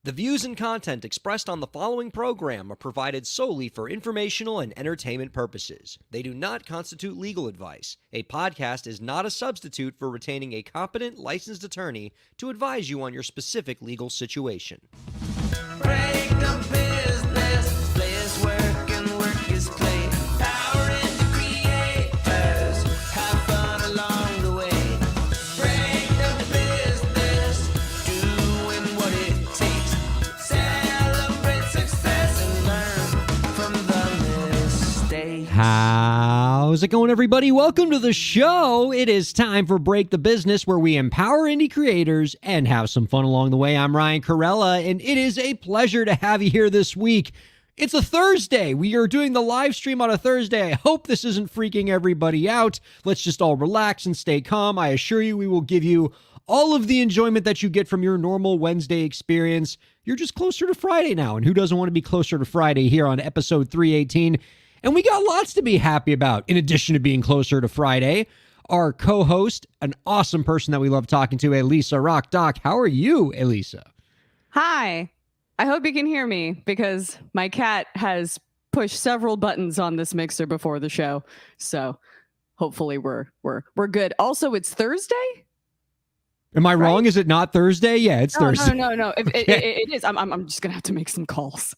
The views and content expressed on the following program are provided solely for informational and entertainment purposes. They do not constitute legal advice. A podcast is not a substitute for retaining a competent, licensed attorney to advise you on your specific legal situation. Break the business, play is work and work is play. Power into creators, have fun along the way. Break the business, doing what it takes. Celebrate success and learn from the mistakes. How's it going, everybody? Welcome to the show. It is time for Break the Business, where we empower indie creators and have some fun along the way. I'm Ryan Kairalla, and it is a pleasure to have you here this week. It's a Thursday. We are doing the live stream on a Thursday. I hope this isn't freaking everybody out. Let's just all relax and stay calm. I assure you we will give you all of the enjoyment that you get from your normal Wednesday experience. You're just closer to Friday now, and who doesn't want to be closer to Friday here on episode 318? And we got lots to be happy about, in addition to being closer to Friday. Our co-host, an awesome person that we love talking to, Elisa Rock Doc. How are you, Elisa? Hi. I hope you can hear me because my cat has pushed several buttons on this mixer before the show. So hopefully we're good. Also, it's Thursday? Am I wrong? Is it not Thursday? Yeah, it's Thursday. No. It is. I'm just going to have to make some calls.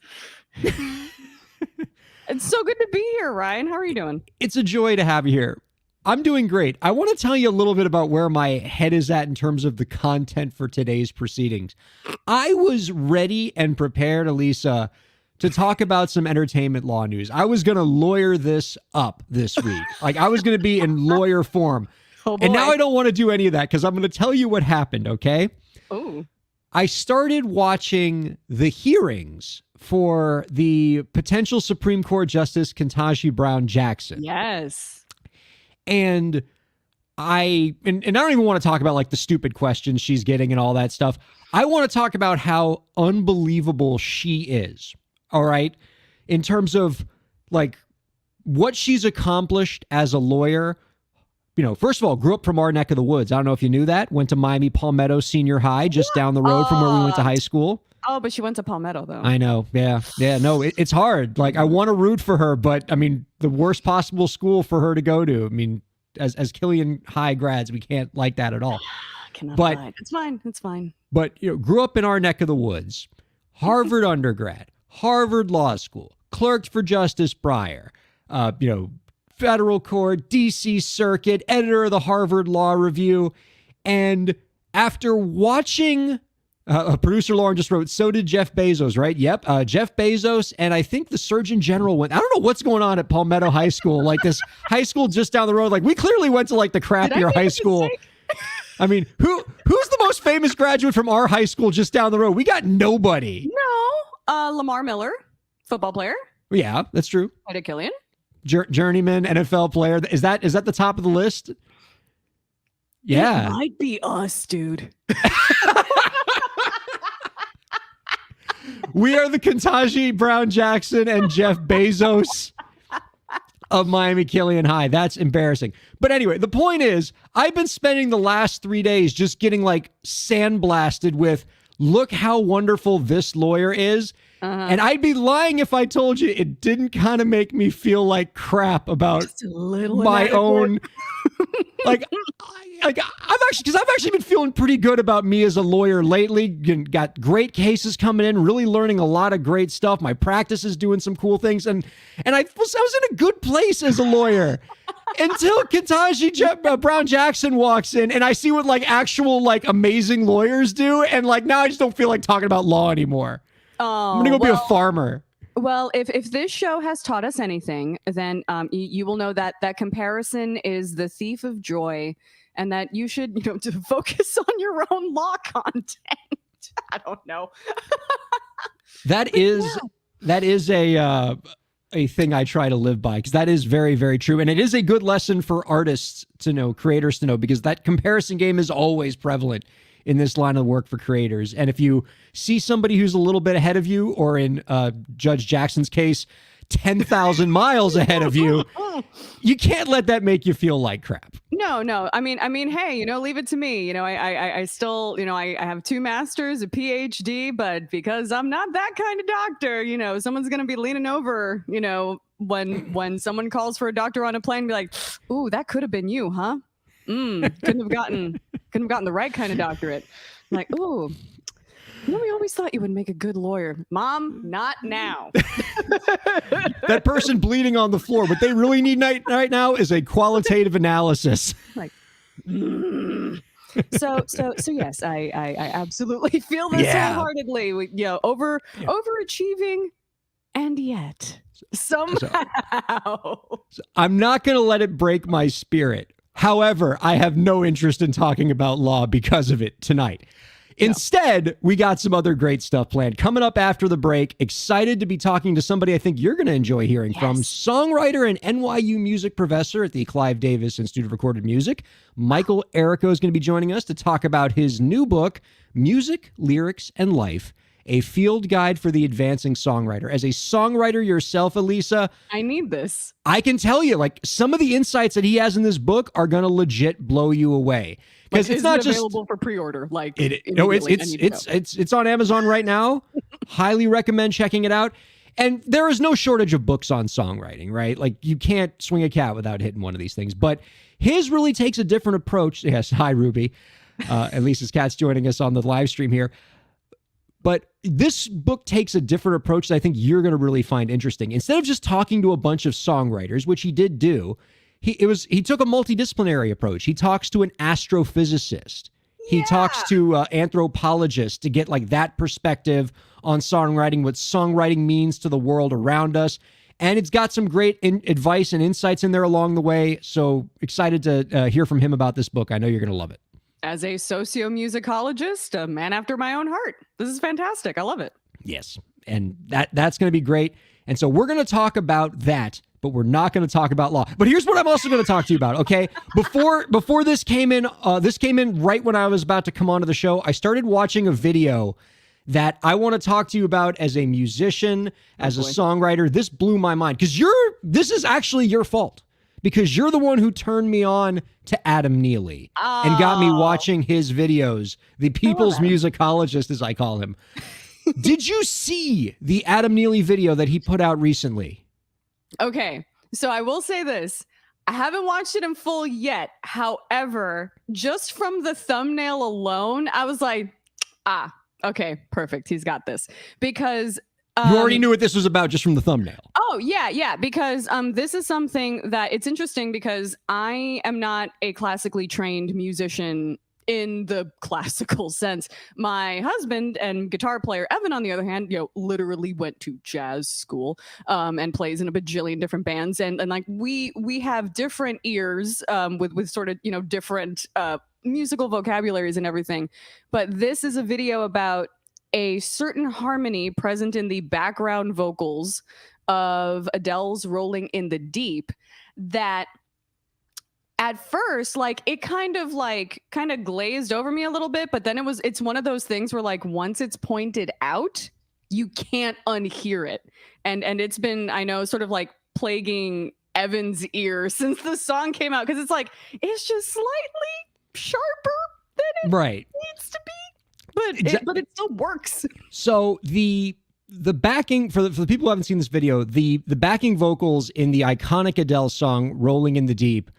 It's so good to be here, Ryan. How are you doing? It's a joy to have you here. I'm doing great. I want to tell you a little bit about where my head is at in terms of the content for today's proceedings. I was ready and prepared, Elisa, to talk about some entertainment law news. I was going to lawyer this up this week. Like, I was going to be in lawyer form. Oh, boy. And now I don't want to do any of that because I'm going to tell you what happened, okay? Oh. I started watching the hearings for the potential Supreme Court Justice Ketanji Brown Jackson. Yes. And I don't even want to talk about like the stupid questions she's getting and all that stuff. I want to talk about how unbelievable she is. All right. In terms of like what she's accomplished as a lawyer. You know, first of all, grew up from our neck of the woods. I don't know if you knew that. Went to Miami Palmetto Senior High, just down the road from where we went to high school. Oh, but she went to Palmetto, though. I know. Yeah. No, it's hard. Like, I want to root for her, but I mean, the worst possible school for her to go to. I mean, as Killian High grads, we can't like that at all. Cannot But lie. It's fine. It's fine. But, you know, grew up in our neck of the woods, Harvard undergrad, Harvard Law School, clerked for Justice Breyer, federal court, DC Circuit, editor of the Harvard Law Review. And after watching, producer Lauren just wrote, so did Jeff Bezos, right? Yep. Jeff Bezos. And I think the Surgeon General went, I don't know what's going on at Palmetto High School, like this high school just down the road. Like, we clearly went to like the crappier high school. I mean, who's the most famous graduate from our high school just down the road? We got nobody. No. Lamar Miller, football player. Yeah, that's true. Ida Killian. Journeyman NFL player. Is that the top of the list? Yeah. It might be us, dude. We are the Ketanji Brown Jackson and Jeff Bezos of Miami Killian High. That's embarrassing. But anyway, the point is, I've been spending the last 3 days just getting like sandblasted with, look how wonderful this lawyer is. And I'd be lying if I told you it didn't kind of make me feel like crap about my own. I've actually been feeling pretty good about me as a lawyer lately. Got great cases coming in, really learning a lot of great stuff. My practice is doing some cool things, and I was in a good place as a lawyer until Ketanji Brown Jackson walks in, and I see what like actual like amazing lawyers do, and like now I just don't feel like talking about law anymore. Oh, I'm gonna go be a farmer. Well, if this show has taught us anything, then you will know that comparison is the thief of joy, and that you should to focus on your own law content. I don't know. That is a thing I try to live by, because that is very, very true, and it is a good lesson for artists to know, creators to know, because that comparison game is always prevalent in this line of work for creators. And if you see somebody who's a little bit ahead of you, or in Judge Jackson's case, 10,000 miles ahead of you, you can't let that make you feel like crap. No. I mean, hey, leave it to me. I still, I have 2 masters, a PhD, but because I'm not that kind of doctor, someone's gonna be leaning over, when someone calls for a doctor on a plane, be like, "Ooh, that could have been you, huh? Couldn't have gotten the right kind of doctorate." I'm like, "Ooh, we always thought you would make a good lawyer, Mom. Not now." That person bleeding on the floor, what they really need right now is a qualitative analysis. Like, so yes, I absolutely feel this wholeheartedly. Overachieving, and yet somehow I'm not going to let it break my spirit. However, I have no interest in talking about law because of it tonight. Instead, we got some other great stuff planned. Coming up after the break, excited to be talking to somebody I think you're going to enjoy hearing from. Songwriter and NYU music professor at the Clive Davis Institute of Recorded Music. Michael Errico is going to be joining us to talk about his new book, Music, Lyrics, and Life, a field guide for the advancing songwriter. As a songwriter yourself, Elisa, I need this. I can tell you, like, some of the insights that he has in this book are going to legit blow you away. Because it's not just available for pre-order. Like, it's on Amazon right now. Highly recommend checking it out. And there is no shortage of books on songwriting, right? Like, you can't swing a cat without hitting one of these things. But his really takes a different approach. Yes, hi Ruby. Lisa's cat's joining us on the live stream here. But this book takes a different approach that I think you're going to really find interesting. Instead of just talking to a bunch of songwriters, which he did do, he took a multidisciplinary approach. He talks to an astrophysicist. He talks to anthropologists to get like that perspective on songwriting, what songwriting means to the world around us. And it's got some great advice and insights in there along the way. So excited to hear from him about this book. I know you're going to love it. As a sociomusicologist, a man after my own heart. This is fantastic. I love it. Yes. And that's going to be great. And so we're going to talk about that, but we're not going to talk about law. But here's what I'm also going to talk to you about, okay? Before this came in right when I was about to come onto the show. I started watching a video that I want to talk to you about as a musician, as a songwriter. This blew my mind because this is actually your fault. Because you're the one who turned me on to Adam Neely and got me watching his videos, the people's musicologist, as I call him. Did you see the Adam Neely video that he put out recently? Okay, so I will say this. I haven't watched it in full yet. However, just from the thumbnail alone, I was like, okay, perfect. He's got this. Because you already knew what this was about just from the thumbnail. Oh, yeah. Because this is something that it's interesting because I am not a classically trained musician in the classical sense. My husband and guitar player, Evan, on the other hand, literally went to jazz school and plays in a bajillion different bands. And like we have different ears with sort of, different musical vocabularies and everything. But this is a video about a certain harmony present in the background vocals of Adele's Rolling in the Deep that at first, like, it kind of glazed over me a little bit, but then it's one of those things where, like, once it's pointed out, you can't unhear it. And it's been, I know, sort of like plaguing Evan's ear since the song came out, because it's just slightly sharper than it needs to be. But it still works. So the backing for the people who haven't seen this video, the backing vocals in the iconic Adele song "Rolling in the Deep,"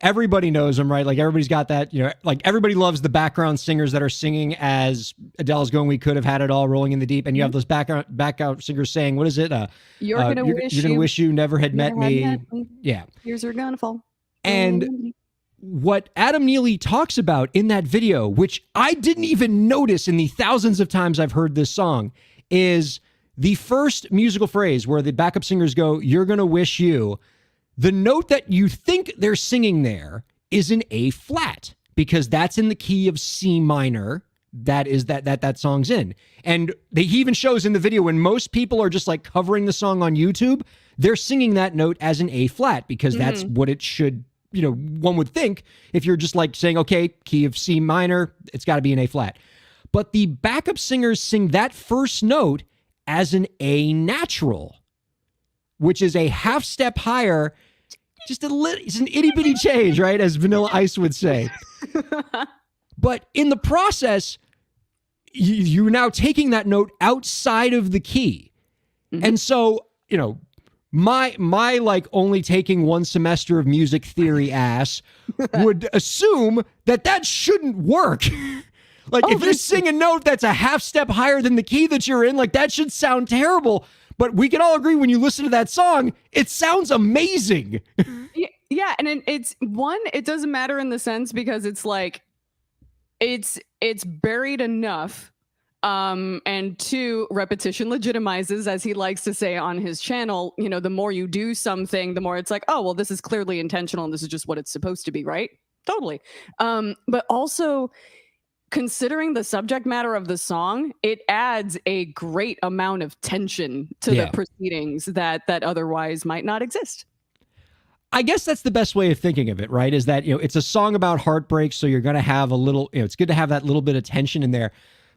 everybody knows them, right? Like, everybody's got that. Like, everybody loves the background singers that are singing as Adele's going, "We could have had it all," rolling in the deep, and you have those background singers saying, "What is it? You're gonna wish you never had met me." Yeah, tears are gonna fall. And what Adam Neely talks about in that video, which I didn't even notice in the thousands of times I've heard this song, is the first musical phrase where the backup singers go, "You're gonna wish you." The note that you think they're singing there is an A flat, because that's in the key of C minor. That is that song's in. And he even shows in the video when most people are just like covering the song on YouTube, they're singing that note as an A flat because that's what it should, one would think if you're just like saying, okay, key of C minor, it's got to be an A flat. But the backup singers sing that first note as an A natural, which is a half step higher. Just it's an itty bitty change, right? As Vanilla Ice would say. But in the process, you're now taking that note outside of the key. Mm-hmm. And so, my like only taking one semester of music theory ass would assume that shouldn't work. Like if you sing a note that's a half step higher than the key that you're in, like that should sound terrible. But we can all agree when you listen to that song, it sounds amazing. Yeah, and it doesn't matter in the sense because it's like it's buried enough. And two, repetition legitimizes, as he likes to say on his channel. The more you do something, the more it's like, oh, well, this is clearly intentional and this is just what it's supposed to be, right? Totally. But also, considering the subject matter of the song, it adds a great amount of tension to the proceedings that otherwise might not exist. I guess that's the best way of thinking of it, right? Is that, it's a song about heartbreak, so you're going to have a little, it's good to have that little bit of tension in there.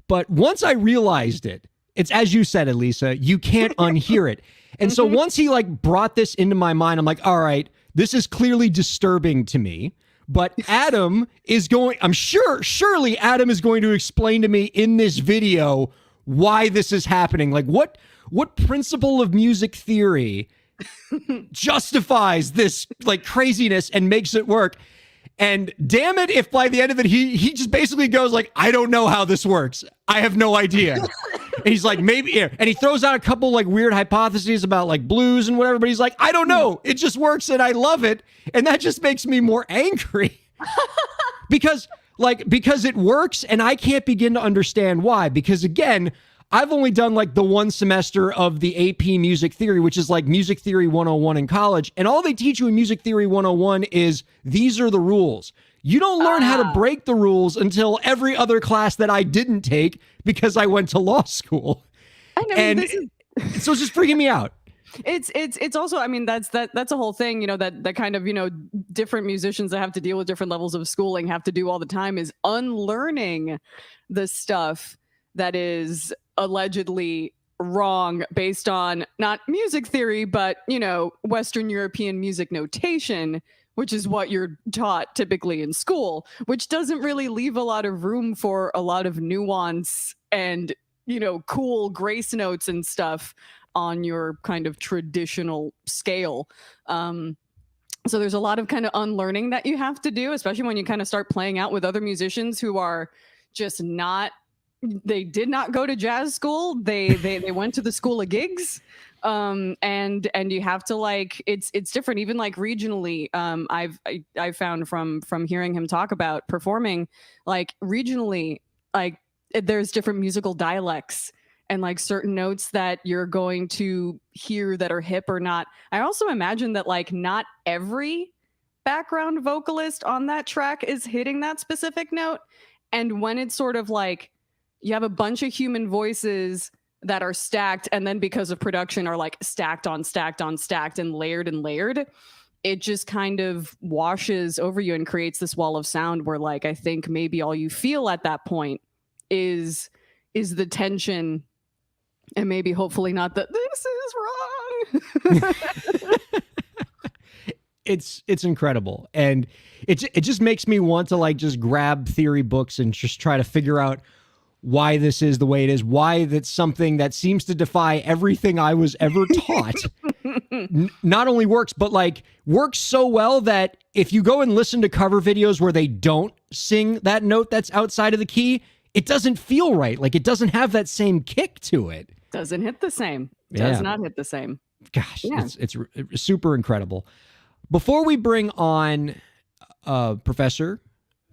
But once I realized it, it's as you said, Elisa, you can't unhear it. And so once he like brought this into my mind, I'm like, all right, this is clearly disturbing to me. But Adam is surely Adam is going to explain to me in this video why this is happening. Like what principle of music theory justifies this like craziness and makes it work. And damn it, if by the end of it, he just basically goes like, I don't know how this works. I have no idea. And he's like, maybe, and he throws out a couple like weird hypotheses about like blues and whatever, but he's like, I don't know. It just works and I love it. And that just makes me more angry because it works and I can't begin to understand why. Because again, I've only done like the one semester of the AP Music Theory, which is like Music Theory 101 in college. And all they teach you in Music Theory 101 is these are the rules. You don't learn how to break the rules until every other class that I didn't take because I went to law school. I know, and so it's just freaking me out. It's also, I mean, that's a whole thing, that kind of, different musicians that have to deal with different levels of schooling have to do all the time is unlearning the stuff that is allegedly wrong based on not music theory, but, Western European music notation, which is what you're taught typically in school, which doesn't really leave a lot of room for a lot of nuance and, cool grace notes and stuff on your kind of traditional scale. So there's a lot of kind of unlearning that you have to do, especially when you kind of start playing out with other musicians who are just not, they did not go to jazz school. They went to the school of gigs. And you have to like, it's different, even like regionally. I've found from hearing him talk about performing, like regionally, like there's different musical dialects and like certain notes that you're going to hear that are hip or not. I also imagine that like not every background vocalist on that track is hitting that specific note. And when it's sort of like you have a bunch of human voices that are stacked and then because of production are like stacked on stacked on stacked and layered, it just kind of washes over you and creates this wall of sound where like I think maybe all you feel at that point is the tension and maybe hopefully not that this is wrong. It's incredible. And it just makes me want to like just grab theory books and just try to figure out why this is the way it is, why that's something that seems to defy everything I was ever taught. Not only works, but like works so well that if you go and listen to cover videos where they don't sing that note that's outside of the key, it doesn't feel right. Like it doesn't have that same kick to it. Doesn't hit the same. Does not hit the same. Gosh, yeah. It's super incredible. Before we bring on Professor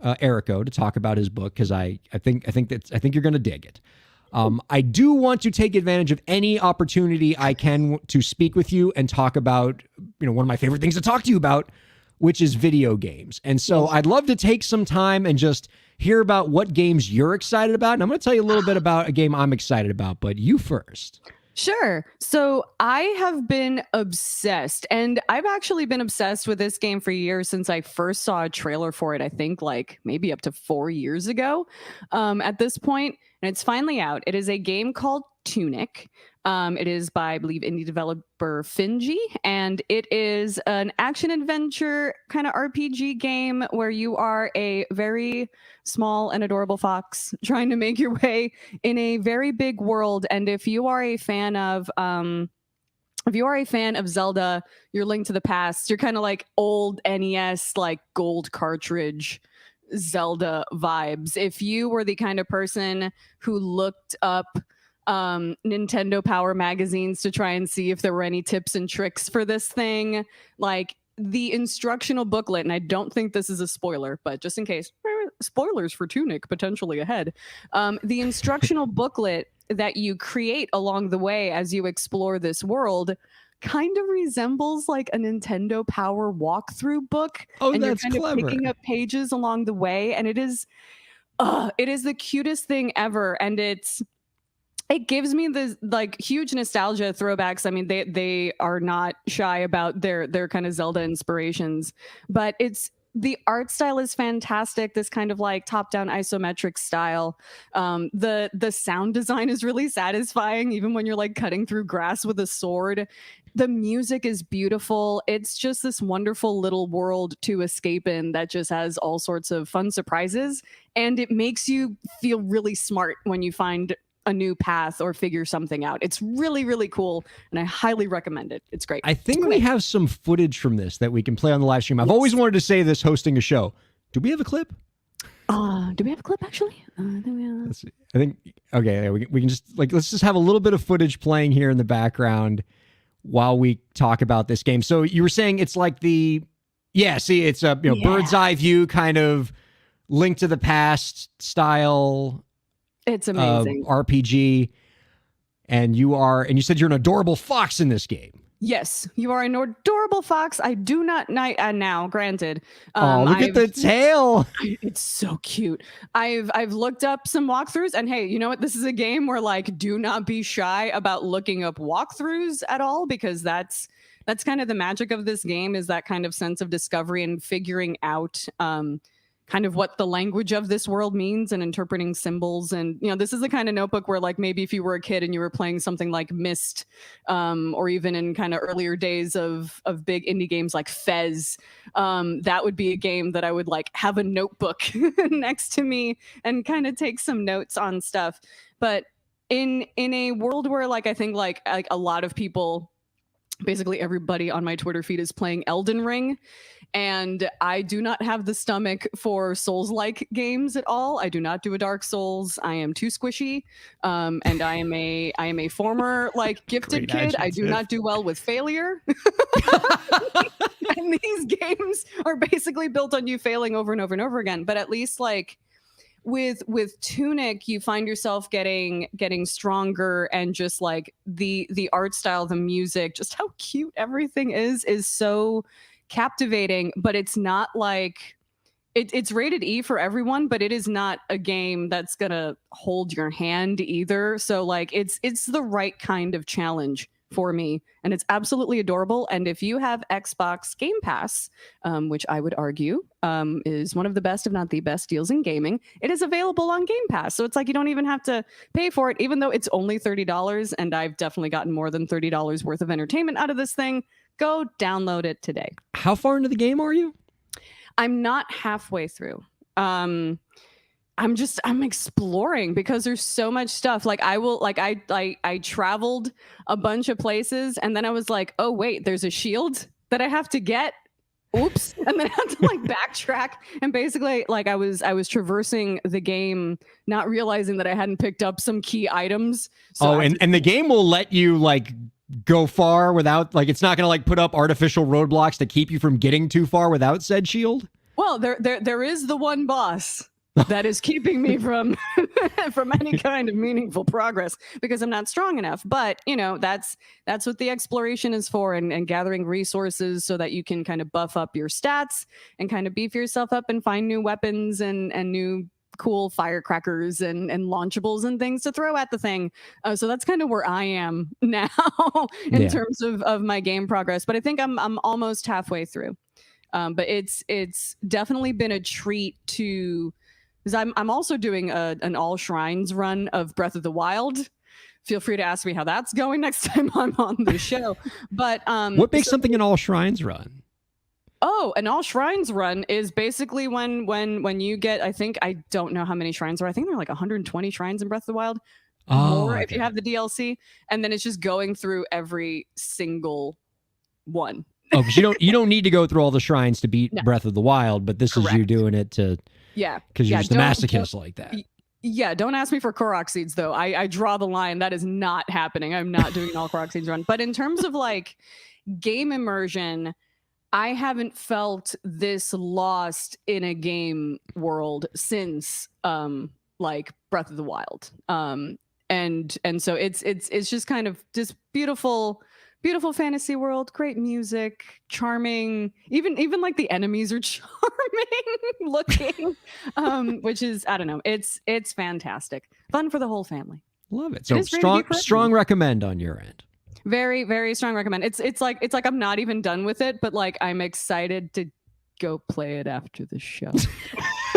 Errico to talk about his book, because I think you're going to dig it. I do want to take advantage of any opportunity I can to speak with you and talk about, one of my favorite things to talk to you about, which is video games. And so I'd love to take some time and just hear about what games you're excited about. And I'm going to tell you a little bit about a game I'm excited about, but you first. Sure. So I have been obsessed, and I've actually been obsessed with this game for years since I first saw a trailer for it, I think like maybe up to 4 years ago at this point. and it's finally out. It is a game called Tunic. It is by, I believe, indie developer Finji, and it is an action adventure kind of RPG game where you are a very small and adorable fox trying to make your way in a very big world. And if you are a fan of Zelda, you're Link to the Past, you're kind of like old NES, like gold cartridge Zelda vibes. If you were the kind of person who looked up Nintendo Power magazines to try and see if there were any tips and tricks for this thing, like the instructional booklet, and I don't think this is a spoiler, but just in case, spoilers for Tunic potentially ahead. The instructional booklet that you create along the way as you explore this world kind of resembles like a Nintendo Power walkthrough book. Oh, and that's you're kind clever. of picking up pages along the way, and it is the cutest thing ever. And it gives me this like huge nostalgia throwbacks. I mean, they are not shy about their kind of Zelda inspirations, but the art style is fantastic. This kind of like top-down isometric style. The sound design is really satisfying, even when you're like cutting through grass with a sword. The music is beautiful. It's just this wonderful little world to escape in that just has all sorts of fun surprises, and it makes you feel really smart when you find a new path or figure something out. It's really, really cool, and I highly recommend it. It's great. I think we have some footage from this that we can play on the live stream. I've always wanted to say this hosting a show. Do we have a clip? Do we have a clip actually? Let's see. I think, okay, we can just like, let's just have a little bit of footage playing here in the background while we talk about this game. So you were saying it's like it's a bird's eye view kind of Link to the Past style. It's amazing. RPG, and you said you're an adorable fox in this game. Yes, you are an adorable fox. I do not now. Granted, look at the tail. It's so cute. I've looked up some walkthroughs, and hey, you know what? This is a game where like, do not be shy about looking up walkthroughs at all, because that's kind of the magic of this game, is that kind of sense of discovery and figuring out kind of what the language of this world means and interpreting symbols. And, this is the kind of notebook where like maybe if you were a kid and you were playing something like Myst, or even in kind of earlier days of big indie games like Fez, that would be a game that I would like have a notebook next to me and kind of take some notes on stuff. But in a world where like, I think like a lot of people, basically everybody on my Twitter feed is playing Elden Ring, and I do not have the stomach for Souls-like games at all. I do not do a Dark Souls. I am too squishy, and I am a former like gifted Great kid. I do not do well with failure, and these games are basically built on you failing over and over and over again. But at least like with Tunic, you find yourself getting stronger, and just like the art style, the music, just how cute everything is so captivating. But it's not like it's rated E for everyone, but it is not a game that's gonna hold your hand either. So like it's the right kind of challenge for me, and it's absolutely adorable. And if you have Xbox Game Pass, which I would argue is one of the best, if not the best deals in gaming, it is available on Game Pass. So it's like you don't even have to pay for it, even though it's only $30, and I've definitely gotten more tthan $30 worth of entertainment out of this thing. Go download it today. How far into the game are you? I'm not halfway through. I'm exploring because there's so much stuff. Like I traveled a bunch of places, and then I was like, oh wait, there's a shield that I have to get. Oops. And then I had to like backtrack, and basically like I was traversing the game, not realizing that I hadn't picked up some key items. So and the game will let you like go far without, like, it's not going to like put up artificial roadblocks to keep you from getting too far without said shield? Well, there is the one boss that is keeping me from any kind of meaningful progress because I'm not strong enough. But that's what the exploration is for, and gathering resources so that you can kind of buff up your stats and kind of beef yourself up and find new weapons and new cool firecrackers and launchables and things to throw at the thing. So that's kind of where I am now in terms of my game progress. But I think I'm almost halfway through. But it's definitely been a treat to Because I'm also doing an all shrines run of Breath of the Wild. Feel free to ask me how that's going next time I'm on the show. But What makes something an all shrines run? Oh, an all shrines run is basically when you get, I don't know how many shrines are. I think there are like 120 shrines in Breath of the Wild. More if you have the DLC, and then it's just going through every single one. Oh, because you don't need to go through all the shrines to beat No. Breath of the Wild, but this is you doing it to because you're just a masochist like that. Yeah, don't ask me for Korok seeds though. I draw the line. That is not happening. I'm not doing an all Korok seeds run. But in terms of like game immersion, I haven't felt this lost in a game world since like Breath of the Wild. And so it's just kind of this beautiful fantasy world, great music, charming, even like the enemies are charming looking, which is, I don't know, it's fantastic, fun for the whole family. Love it. So strong recommend on your end. Very, very strong recommend. It's like I'm not even done with it, but like I'm excited to go play it after the show.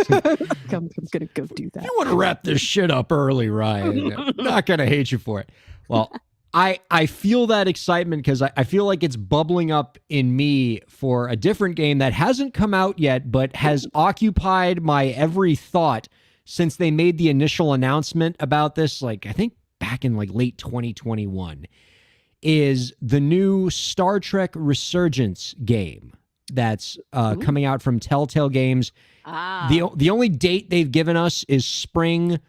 I'm gonna go do that. You want to wrap this shit up early, Ryan. I'm not gonna hate you for it. Well, I feel that excitement because I feel like it's bubbling up in me for a different game that hasn't come out yet, but has occupied my every thought since they made the initial announcement about this, like I think back in like late 2021, is the new Star Trek Resurgence game that's coming out from Telltale Games. The only date they've given us is spring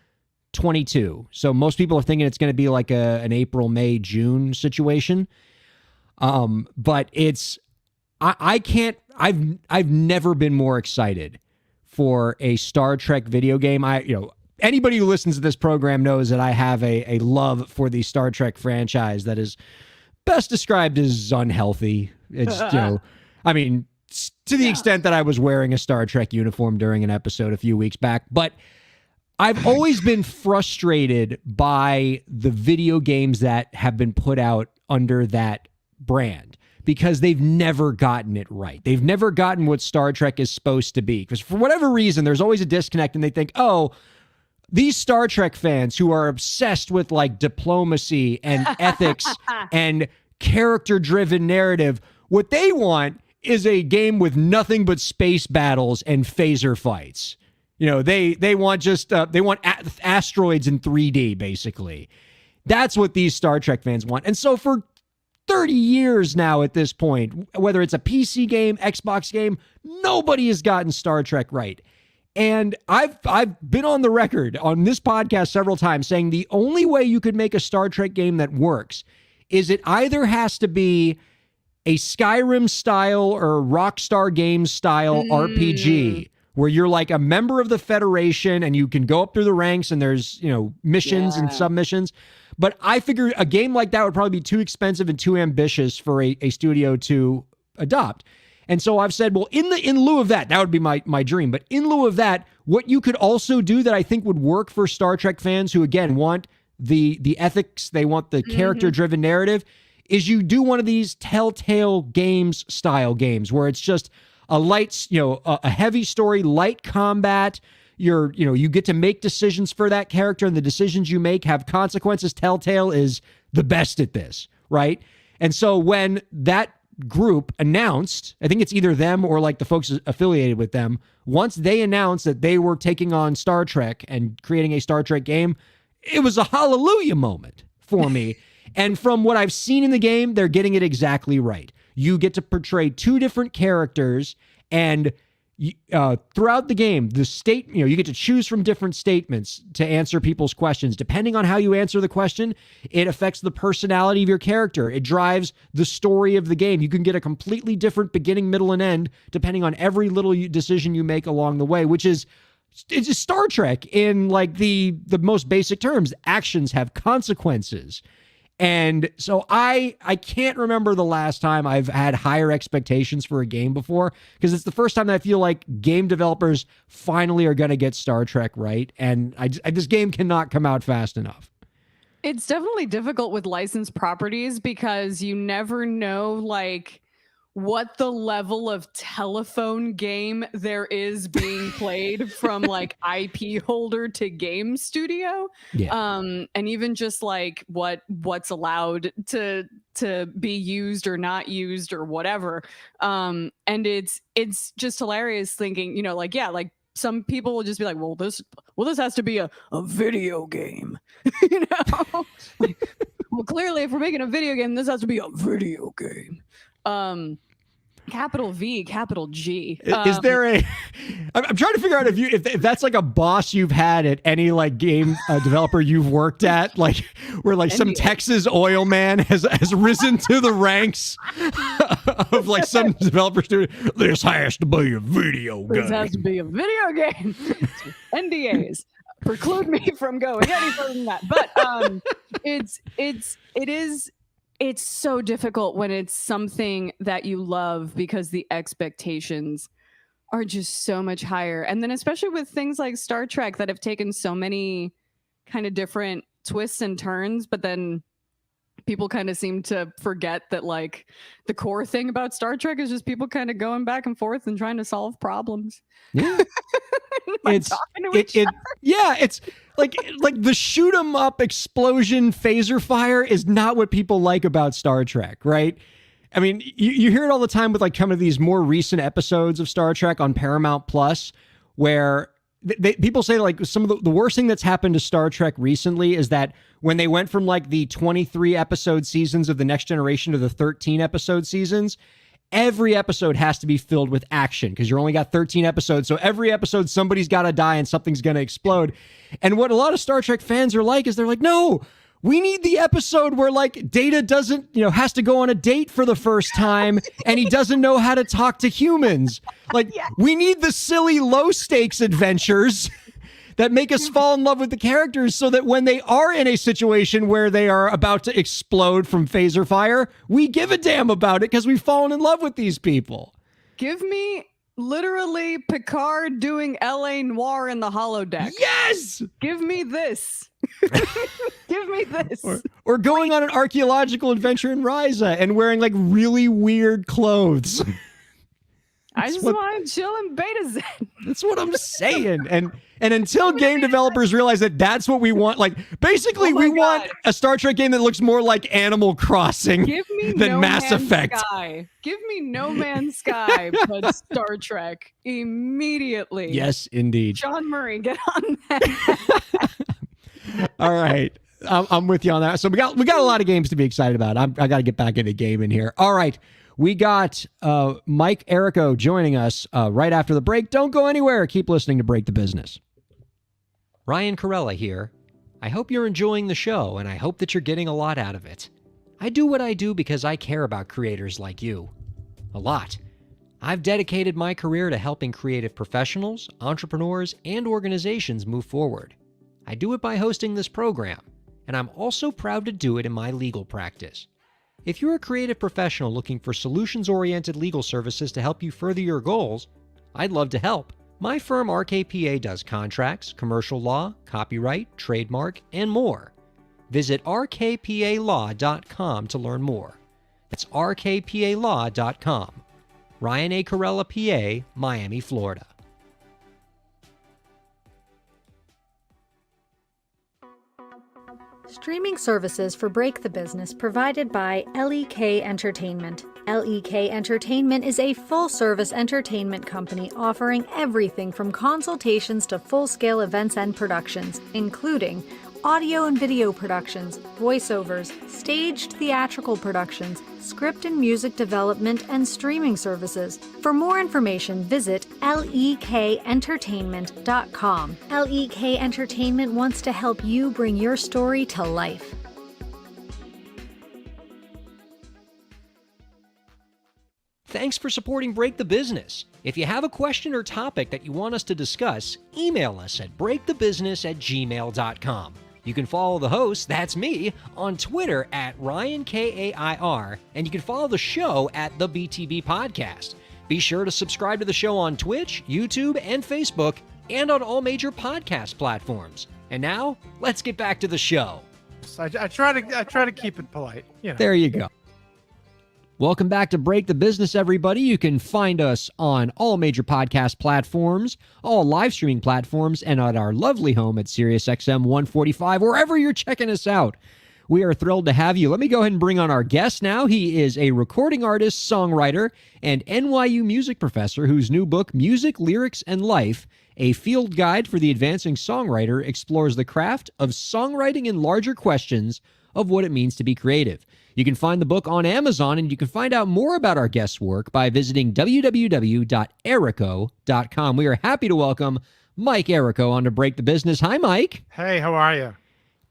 22. So most people are thinking it's going to be like an April, May, June situation. But it's I've never been more excited for a Star Trek video game. Anybody who listens to this program knows that I have a love for the Star Trek franchise that is best described as unhealthy. It's I mean, to the extent that I was wearing a Star Trek uniform during an episode a few weeks back, but I've always been frustrated by the video games that have been put out under that brand because they've never gotten it right. They've never gotten what Star Trek is supposed to be. Because for whatever reason, there's always a disconnect and they think, oh, these Star Trek fans who are obsessed with like diplomacy and ethics and character-driven narrative, what they want is a game with nothing but space battles and phaser fights. You know, they want just they want asteroids in 3D, basically. That's what these Star Trek fans want. And so for 30 years now at this point, whether it's a PC game, Xbox game, nobody has gotten Star Trek right. And I've been on the record on this podcast several times saying the only way you could make a Star Trek game that works is it either has to be a Skyrim style or Rockstar Games style RPG where you're like a member of the Federation and you can go up through the ranks and there's, missions and submissions. But I figured a game like that would probably be too expensive and too ambitious for a studio to adopt. And so I've said, well, in lieu of that would be my dream. But in lieu of that, what you could also do that I think would work for Star Trek fans who, again, want the ethics, they want the character-driven narrative, is you do one of these Telltale Games style games where it's just a light, a heavy story, light combat. You get to make decisions for that character, and the decisions you make have consequences. Telltale is the best at this, right? And so when that group announced, I think it's either them or like the folks affiliated with them, once they announced that they were taking on Star Trek and creating a Star Trek game, it was a hallelujah moment for me. And from what I've seen in the game, they're getting it exactly right. You get to portray two different characters, and throughout the game, you get to choose from different statements to answer people's questions. Depending on how you answer the question, it affects the personality of your character. It drives the story of the game. You can get a completely different beginning, middle, and end depending on every little decision you make along the way, which is it's just Star Trek in like the most basic terms. Actions have consequences. And so I can't remember the last time I've had higher expectations for a game before, because it's the first time that I feel like game developers finally are going to get Star Trek right. And this game cannot come out fast enough. It's definitely difficult with licensed properties because you never know, like, what the level of telephone game there is being played from like IP holder to game studio. Yeah. And even just like what's allowed to be used or not used or whatever. And it's just hilarious thinking, you know, like, yeah, like some people will just be like, well, this has to be a video game. You know? Well, clearly if we're making a video game, this has to be a video game. Capital V, capital G. Is there a? I'm trying to figure out if that's like a boss you've had at any like game developer you've worked at, like where like some Texas oil man has risen to the ranks of like some developer student. This has to be a video game. This has to be a video game. NDAs preclude me from going any further than that. But it's so difficult when it's something that you love because the expectations are just so much higher. And then especially with things like Star Trek that have taken so many kind of different twists and turns, but then people kind of seem to forget that like the core thing about Star Trek is just people kind of going back and forth and trying to solve problems. Yeah. It's like the shoot 'em up explosion phaser fire is not what people like about Star Trek, right? I mean, you hear it all the time with like some of these more recent episodes of Star Trek on Paramount Plus, where people say like some of the worst thing that's happened to Star Trek recently is that when they went from like the 23 episode seasons of the Next Generation to the 13 episode seasons, every episode has to be filled with action because you're only got 13 episodes. So every episode, somebody's got to die and something's going to explode. And what a lot of Star Trek fans are like is they're like, no, we need the episode where like Data doesn't, has to go on a date for the first time and he doesn't know how to talk to humans. Like we need the silly low stakes adventures that make us fall in love with the characters so that when they are in a situation where they are about to explode from phaser fire, we give a damn about it because we've fallen in love with these people. Give me literally Picard doing L.A. Noire in the holodeck. Yes! Give me this. Give me this. Or going on an archaeological adventure in Ryza and wearing like really weird clothes. I just want to chill in Beta Z. That's what I'm saying. And until game developers realize that that's what we want, like basically we want a Star Trek game that looks more like Animal Crossing than Mass Effect. Sky. Give me No Man's Sky, but Star Trek immediately. Yes, indeed. John Murray, get on that. All right. I'm with you on that. So we got a lot of games to be excited about. I got to get back into gaming here. All right. We got Mike Errico joining us right after the break. Don't go anywhere. Keep listening to Break the Business. Ryan Kairalla here. I hope you're enjoying the show, and I hope that you're getting a lot out of it. I do what I do because I care about creators like you. A lot. I've dedicated my career to helping creative professionals, entrepreneurs, and organizations move forward. I do it by hosting this program, and I'm also proud to do it in my legal practice. If you're a creative professional looking for solutions-oriented legal services to help you further your goals, I'd love to help. My firm RKPA does contracts, commercial law, copyright, trademark, and more. Visit rkpalaw.com to learn more. That's rkpalaw.com. Ryan A. Kairalla, PA, Miami, Florida. Streaming services for Break the Business provided by LEK Entertainment. LEK Entertainment is a full-service entertainment company offering everything from consultations to full-scale events and productions, including audio and video productions, voiceovers, staged theatrical productions, script and music development, and streaming services. For more information, visit lekentertainment.com. LEK Entertainment wants to help you bring your story to life. Thanks for supporting Break the Business. If you have a question or topic that you want us to discuss, email us at breakthebusiness@gmail.com. You can follow the host, that's me, on Twitter at Ryan Kair, and you can follow the show at the BTB Podcast. Be sure to subscribe to the show on Twitch, YouTube, and Facebook, and on all major podcast platforms. And now, let's get back to the show. I try to keep it polite. There you go. Welcome back to Break the Business, everybody. You can find us on all major podcast platforms, all live streaming platforms, and at our lovely home at SiriusXM 145, wherever you're checking us out. We are thrilled to have you. Let me go ahead and bring on our guest now. He is a recording artist, songwriter, and NYU music professor whose new book, Music, Lyrics, and Life, a field guide for the advancing songwriter, explores the craft of songwriting and larger questions of what it means to be creative. You can find the book on Amazon, and you can find out more about our guest's work by visiting www.erico.com. We are happy to welcome Mike Erico on to Break the Business. Hi, Mike. Hey, how are you?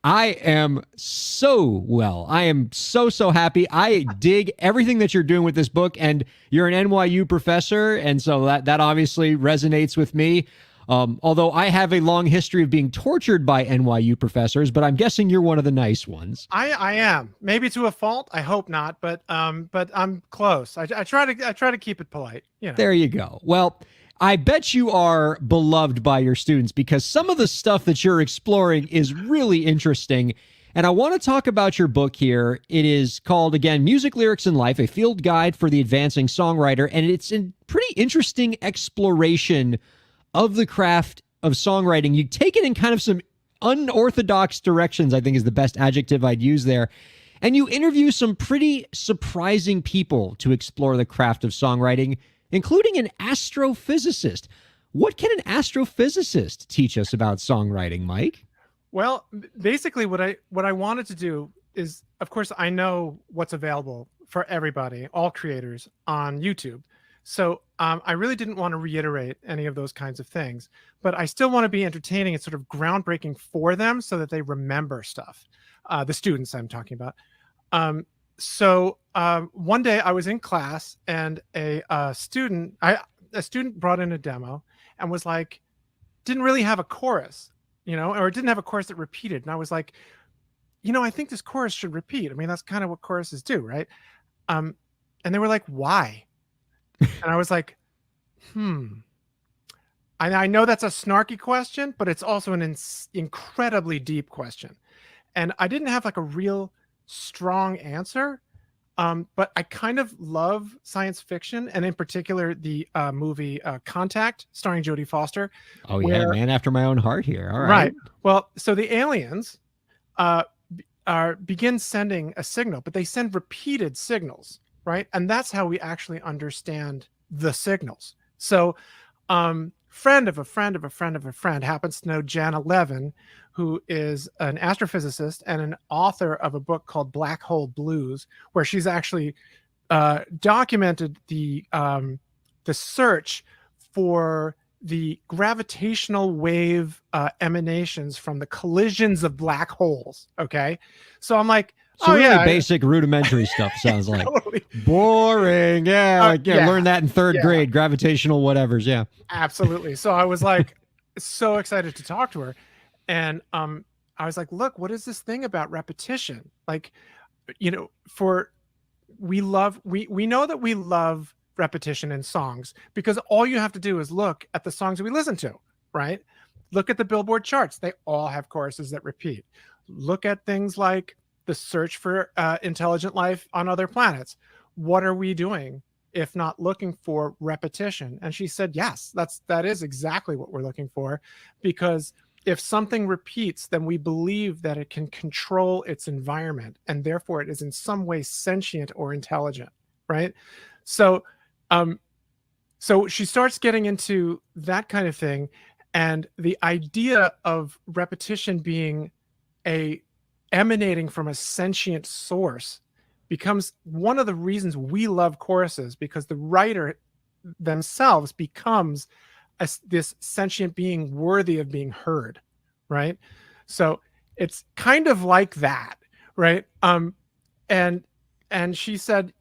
I am so well. I am so happy. I dig everything that you're doing with this book, and you're an NYU professor, and so that obviously resonates with me. Although I have a long history of being tortured by NYU professors, but I'm guessing you're one of the nice ones. I am, maybe to a fault. I hope not, but I'm close. I try to keep it polite. You know. There you go. Well, I bet you are beloved by your students because some of the stuff that you're exploring is really interesting. And I want to talk about your book here. It is called, again, Music, Lyrics, and Life, a field guide for the advancing songwriter. And it's a pretty interesting exploration of the craft of songwriting. You take it in kind of some unorthodox directions, I think is the best adjective I'd use there. And you interview some pretty surprising people to explore the craft of songwriting, including an astrophysicist. What can an astrophysicist teach us about songwriting, Mike? Well, basically what I wanted to do is, of course, I know what's available for everybody, all creators on YouTube. So I really didn't want to reiterate any of those kinds of things, but I still want to be entertaining and sort of groundbreaking for them so that they remember stuff. The students I'm talking about. So one day I was in class and a student brought in a demo and was like, didn't really have a chorus, or didn't have a chorus that repeated. And I was like, I think this chorus should repeat. I mean, that's kind of what choruses do, right? And they were like, why? And I was like, I know that's a snarky question, but it's also an incredibly deep question. And I didn't have like a real strong answer. But I kind of love science fiction, and in particular the movie Contact, starring Jodie Foster. Oh yeah, man after my own heart here. All right. Right. Well, so the aliens begin sending a signal, but they send repeated signals, right? And that's how we actually understand the signals. So friend of a friend of a friend of a friend happens to know Jan Levin, who is an astrophysicist and an author of a book called Black Hole Blues, where she's actually documented the search for the gravitational wave emanations from the collisions of black holes. Okay, so I'm like, so really basic, rudimentary stuff. Sounds like totally. Boring. Yeah, learn that in third grade. Gravitational whatevers. Yeah, absolutely. So I was like, so excited to talk to her. And I was like, look, what is this thing about repetition? Like, we know that we love repetition in songs because all you have to do is look at the songs that we listen to, right? Look at the Billboard charts. They all have choruses that repeat. Look at things like the search for intelligent life on other planets. What are we doing if not looking for repetition? And she said, yes, that is exactly what we're looking for, because if something repeats, then we believe that it can control its environment, and therefore it is in some way sentient or intelligent, right? So, so she starts getting into that kind of thing, and the idea of repetition being emanating from a sentient source becomes one of the reasons we love choruses, because the writer themselves becomes this sentient being worthy of being heard, right? So it's kind of like that, right? And she said,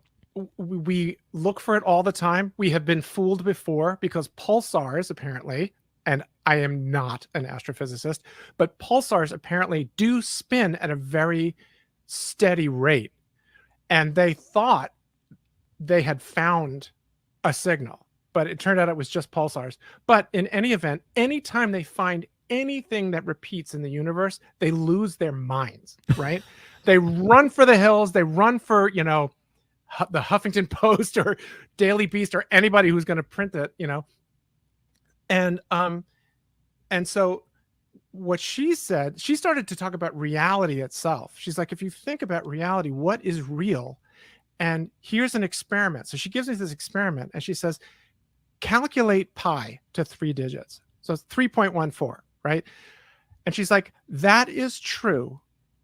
we look for it all the time. We have been fooled before because pulsars apparently, and I am not an astrophysicist, but pulsars apparently do spin at a very steady rate. And they thought they had found a signal, but it turned out it was just pulsars. But in any event, anytime they find anything that repeats in the universe, they lose their minds, right? They run for the hills. They run for, the Huffington Post or Daily Beast or anybody who's going to print it, you know. And so what she said, she started to talk about reality itself. She's like, if you think about reality, what is real? And here's an experiment. So she gives me this experiment and she says, calculate pi to 3 digits. So it's 3.14, right? And she's like, that is true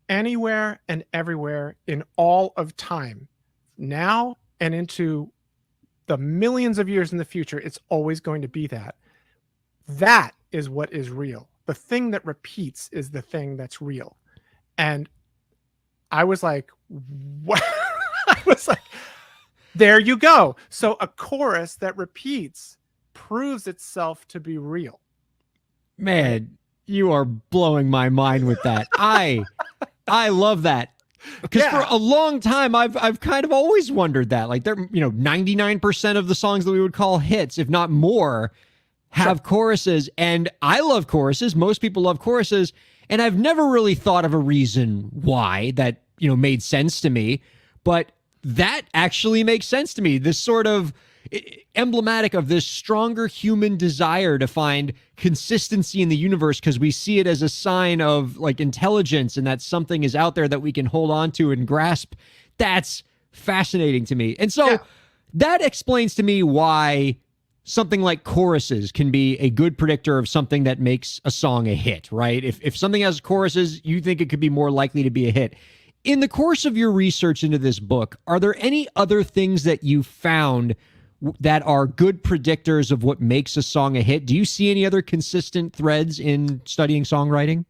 anywhere and everywhere in all of time. Now and into the millions of years in the future, it's always going to be that. That is what is real. The thing that repeats is the thing that's real. And I was like, what? I was like, there you go. So a chorus that repeats proves itself to be real. Man, you are blowing my mind with that. I love that. Because Yeah. for a long time, I've kind of always wondered that. Like, they're, 99% of the songs that we would call hits, if not more, have choruses. And I love choruses. Most people love choruses. And I've never really thought of a reason why that, made sense to me. But that actually makes sense to me. This sort of emblematic of this stronger human desire to find consistency in the universe, because we see it as a sign of like intelligence and that something is out there that we can hold on to and grasp. That's fascinating to me. And so that explains to me why something like choruses can be a good predictor of something that makes a song a hit, right? If something has choruses, you think it could be more likely to be a hit. In the course of your research into this book, are there any other things that you found that are good predictors of what makes a song a hit? Do you see any other consistent threads in studying songwriting?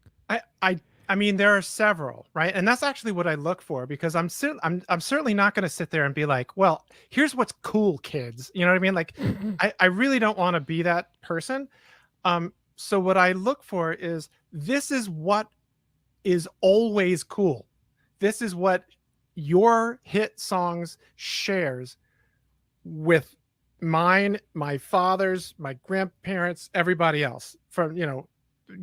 I mean, there are several, right? And that's actually what I look for, because I'm certainly not going to sit there and be like, well, here's what's cool, kids. You know what I mean? Like, I really don't want to be that person. So what I look for is, this is what is always cool. This is what your hit songs shares with mine, my father's, my grandparents, everybody else, from,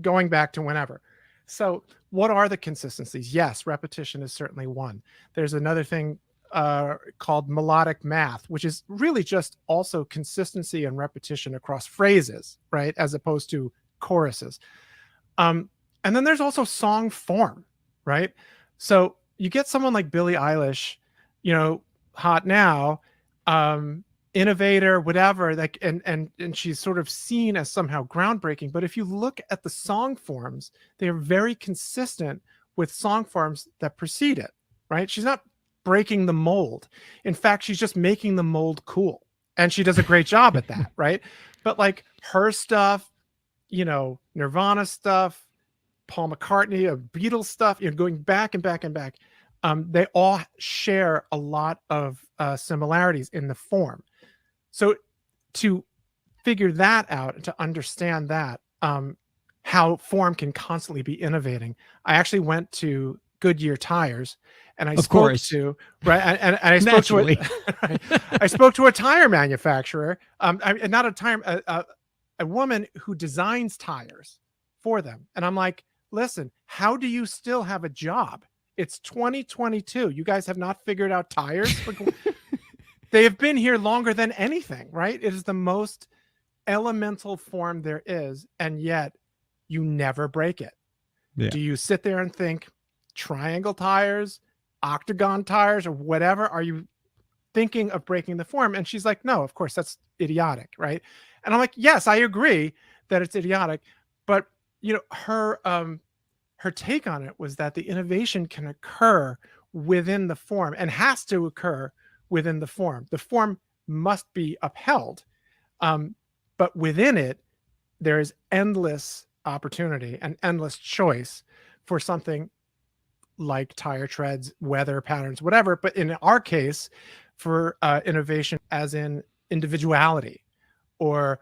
going back to whenever. So what are the consistencies? Yes, repetition is certainly one. There's another thing called melodic math, which is really just also consistency and repetition across phrases, right? As opposed to choruses. And then there's also song form, right? So you get someone like Billie Eilish, hot now, innovator, whatever, like, and she's sort of seen as somehow groundbreaking. But if you look at the song forms, they are very consistent with song forms that precede it, right? She's not breaking the mold. In fact, she's just making the mold cool. And she does a great job at that, right? But like her stuff, Nirvana stuff, Paul McCartney, Beatles stuff, going back and back and back, they all share a lot of similarities in the form. So to figure that out, to understand that, how form can constantly be innovating, I actually went to Goodyear tires, and I spoke to I spoke to I spoke to a tire manufacturer, not a tire, a woman who designs tires for them, and I'm like, listen, how do you still have a job? It's 2022. You guys have not figured out tires. They have been here longer than anything, right? It is the most elemental form there is, and yet you never break it. Yeah. Do you sit there and think triangle tires, octagon tires, or whatever? Are you thinking of breaking the form? And she's like, no, of course, that's idiotic, right? And I'm like, yes, I agree that it's idiotic, but her take on it was that the innovation can occur within the form and has to occur within the form. The form must be upheld, but within it, there is endless opportunity and endless choice for something like tire treads, weather patterns, whatever. But in our case, for innovation as in individuality or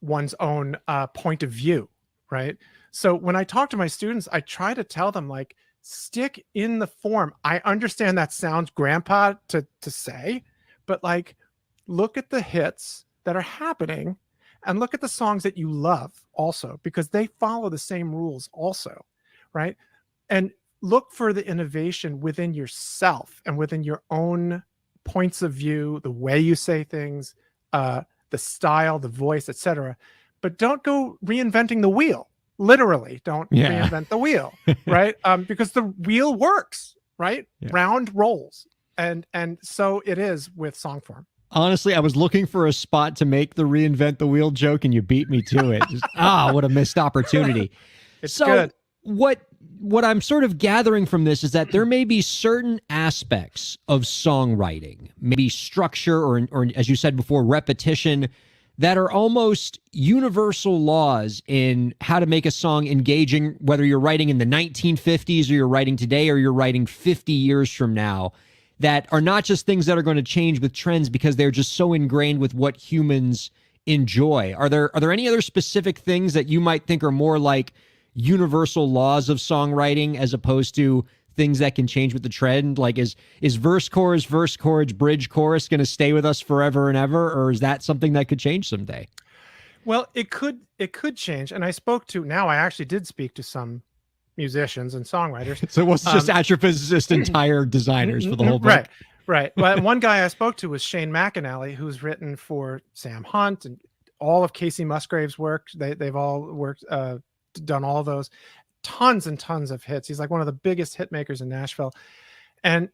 one's own point of view, right? So when I talk to my students, I try to tell them, like, stick in the form. I understand that sounds grandpa to say, but like, look at the hits that are happening and look at the songs that you love also, because they follow the same rules also, right? And look for the innovation within yourself and within your own points of view, the way you say things, the style, the voice, etc. But don't go reinventing the wheel. Literally, don't reinvent the wheel, right? Because the wheel works, right? Yeah. Round rolls, and so it is with song form. Honestly, I was looking for a spot to make the reinvent the wheel joke, and you beat me to it. Just, what a missed opportunity. It's so good. What I'm sort of gathering from this is that there may be certain aspects of songwriting, maybe structure or as you said before, repetition, that are almost universal laws in how to make a song engaging, whether you're writing in the 1950s or you're writing today or you're writing 50 years from now, that are not just things that are going to change with trends because they're just so ingrained with what humans enjoy. Are there any other specific things that you might think are more like universal laws of songwriting as opposed to things that can change with the trend? Like is verse chorus, bridge chorus going to stay with us forever and ever, or is that something that could change someday? Well, it could change. And I actually did speak to some musicians and songwriters. So it wasn't just astrophysicists and tire designers for the whole book. Right. Well, one guy I spoke to was Shane McAnally, who's written for Sam Hunt and all of Casey Musgrave's work. They've all worked, done all those, tons and tons of hits. He's like one of the biggest hit makers in Nashville. And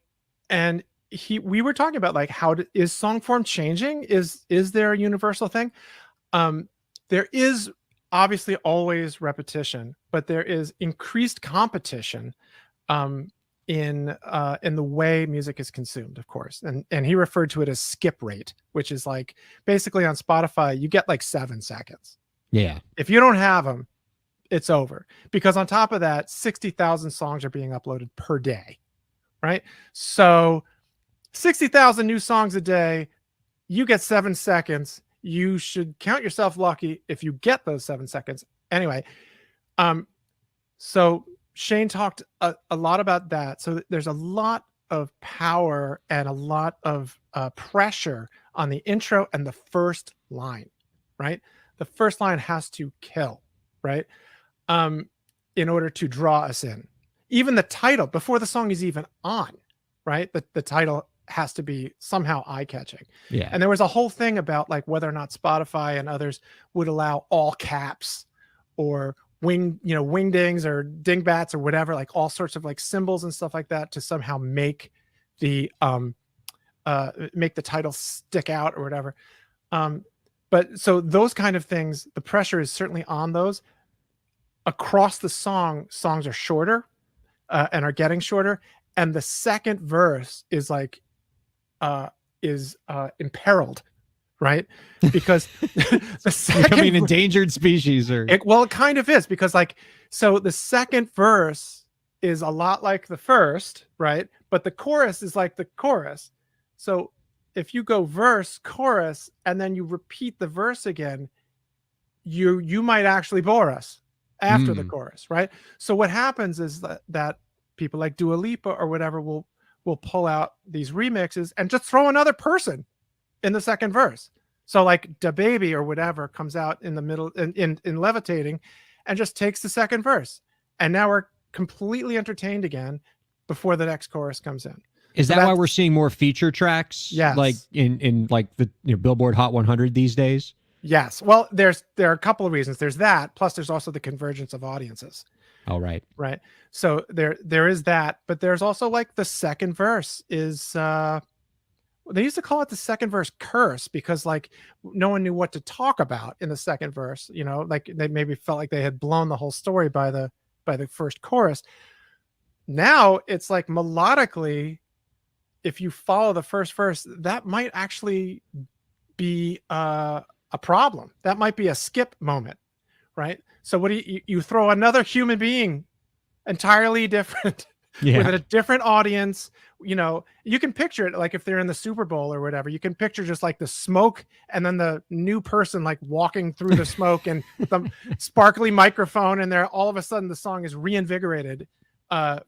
we were talking about like, is song form changing? Is there a universal thing? There is obviously always repetition, but there is increased competition in the way music is consumed, of course. And he referred to it as skip rate, which is like basically on Spotify, you get like 7 seconds. Yeah. If you don't have them, it's over. Because on top of that, 60,000 songs are being uploaded per day, right? So 60,000 new songs a day, you get 7 seconds. You should count yourself lucky if you get those 7 seconds. Anyway, so Shane talked a lot about that. So there's a lot of power and a lot of pressure on the intro and the first line, right? The first line has to kill, right? In order to draw us in. Even the title, before the song is even on, right? The title has to be somehow eye-catching. Yeah. And there was a whole thing about like whether or not Spotify and others would allow all caps or wingdings or dingbats or whatever, like all sorts of like symbols and stuff like that to somehow make the title stick out or whatever. But so those kind of things, the pressure is certainly on those. Across the songs are shorter and are getting shorter. And the second verse is like, imperiled, right? Because the second Becoming an endangered species, or it kind of is, because like, so the second verse is a lot like the first, right? But the chorus is like the chorus. So if you go verse, chorus, and then you repeat the verse again, you might actually bore us after the chorus, right? So what happens is that people like Dua Lipa or whatever will pull out these remixes and just throw another person in the second verse. So like Da Baby or whatever comes out in the middle in Levitating and just takes the second verse. And now we're completely entertained again before the next chorus comes in. Is that why we're seeing more feature tracks? Yes. Like in like the Billboard Hot 100 these days? Yes. Well, there are a couple of reasons. There's that, plus there's also the convergence of audiences. Oh, right. Right. So there is that, but there's also like the second verse is they used to call it the second verse curse because like no one knew what to talk about in the second verse, like they maybe felt like they had blown the whole story by the first chorus. Now it's like melodically, if you follow the first verse, that might actually be a problem. That might be a skip moment, right? So what do you throw another human being entirely different with a different audience? You can picture it like if they're in the Super Bowl or whatever, you can picture just like the smoke and then the new person like walking through the smoke and the sparkly microphone, and there all of a sudden the song is reinvigorated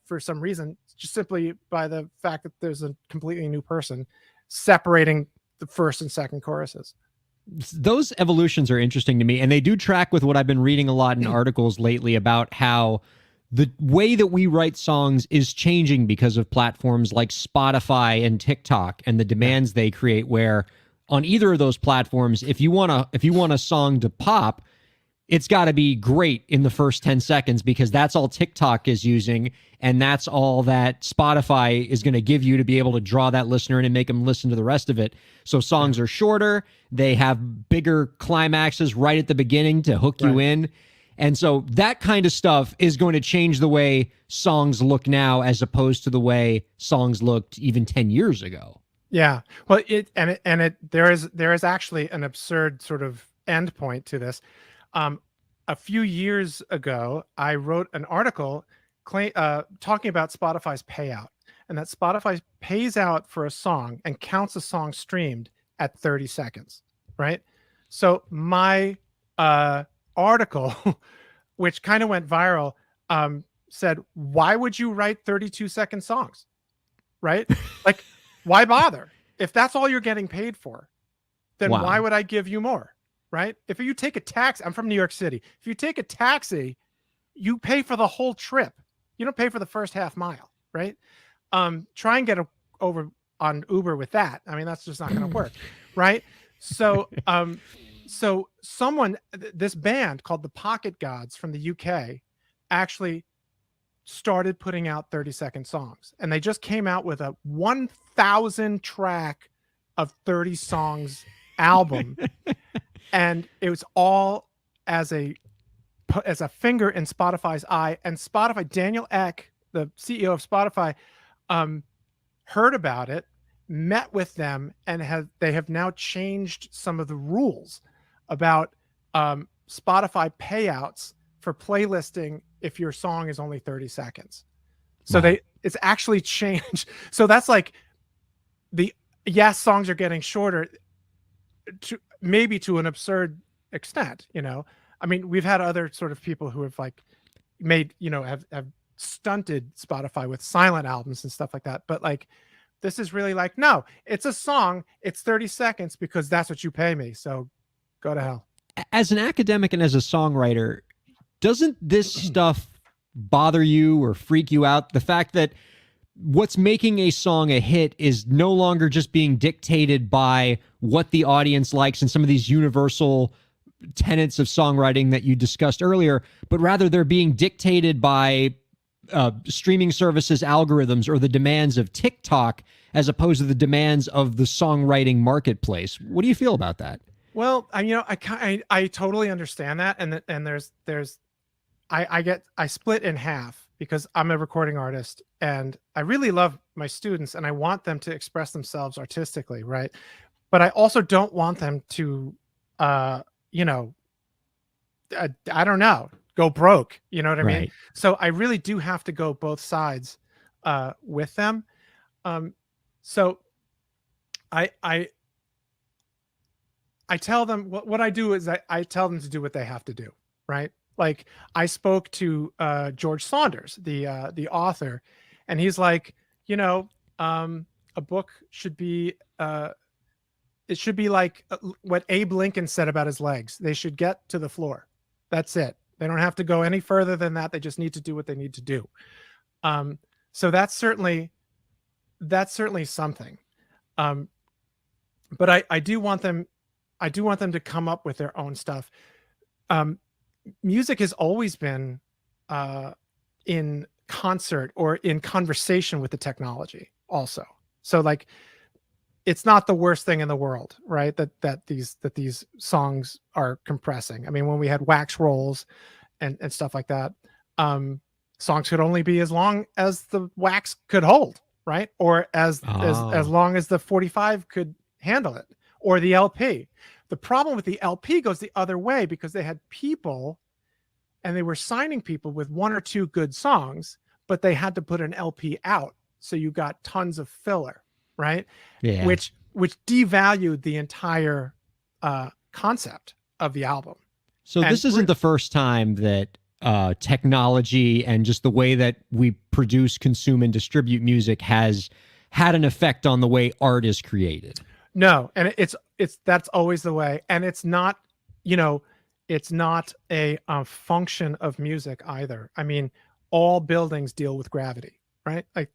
for some reason, just simply by the fact that there's a completely new person separating the first and second choruses. Those evolutions are interesting to me, and they do track with what I've been reading a lot in articles lately about how the way that we write songs is changing because of platforms like Spotify and TikTok and the demands they create, where on either of those platforms, if you want a song to pop, it's got to be great in the first 10 seconds because that's all TikTok is using, and that's all that Spotify is going to give you to be able to draw that listener in and make them listen to the rest of it. So songs are shorter, they have bigger climaxes right at the beginning to hook you in. And so that kind of stuff is going to change the way songs look now as opposed to the way songs looked even 10 years ago. Yeah. Well, there is actually an absurd sort of endpoint to this. A few years ago, I wrote an article talking about Spotify's payout, and that Spotify pays out for a song and counts a song streamed at 30 seconds, right? So my article, which kind of went viral, said, why would you write 32-second songs, right? Like, why bother? If that's all you're getting paid for, then why would I give you more? Right? If you take a taxi, I'm from New York City. If you take a taxi, you pay for the whole trip. You don't pay for the first half mile, right? Try and get over on Uber with that. I mean, that's just not going to work, right? So, this band called the Pocket Gods from the UK actually started putting out 30-second songs, and they just came out with a 1,000 track of 30 songs album. And it was all as a finger in Spotify's eye. And Spotify, Daniel Ek, the CEO of Spotify, heard about it, met with them, and they have now changed some of the rules about Spotify payouts for playlisting if your song is only 30 seconds. So it's actually changed. So that's like songs are getting shorter to an absurd extent, I mean, we've had other sort of people who have like made, have stunted Spotify with silent albums and stuff like that. But like, this is really like, no, it's a song. It's 30 seconds because that's what you pay me. So go to hell. As an academic and as a songwriter, doesn't this stuff bother you or freak you out? The fact that what's making a song a hit is no longer just being dictated by what the audience likes and some of these universal tenets of songwriting that you discussed earlier, but rather they're being dictated by streaming services algorithms or the demands of TikTok as opposed to the demands of the songwriting marketplace. What do you feel about that? Well, I totally understand that, and I split in half because I'm a recording artist and I really love my students and I want them to express themselves artistically, right? But I also don't want them to, I don't know, go broke. You know what I mean? So I really do have to go both sides with them. So I tell them what I do is I tell them to do what they have to do, right? Like I spoke to George Saunders, the author, and he's like, a book should be it should be like what Abe Lincoln said about his legs. They should get to the floor. That's it. They don't have to go any further than that. They just need to do what they need to do. So that's certainly something. But I do want them to come up with their own stuff. Music has always been in concert or in conversation with the technology also. So like, it's not the worst thing in the world, right? That these songs are compressing. I mean, when we had wax rolls and stuff like that, songs could only be as long as the wax could hold, right? Or as long as the 45 could handle it, or the LP. The problem with the LP goes the other way because they had people and they were signing people with one or two good songs, but they had to put an LP out. So you got tons of filler, right? Yeah. Which devalued the entire concept of the album. So this isn't the first time that technology and just the way that we produce, consume, and distribute music has had an effect on the way art is created. No, and that's always the way, and it's not, it's not a function of music either. I mean, all buildings deal with gravity, right? Like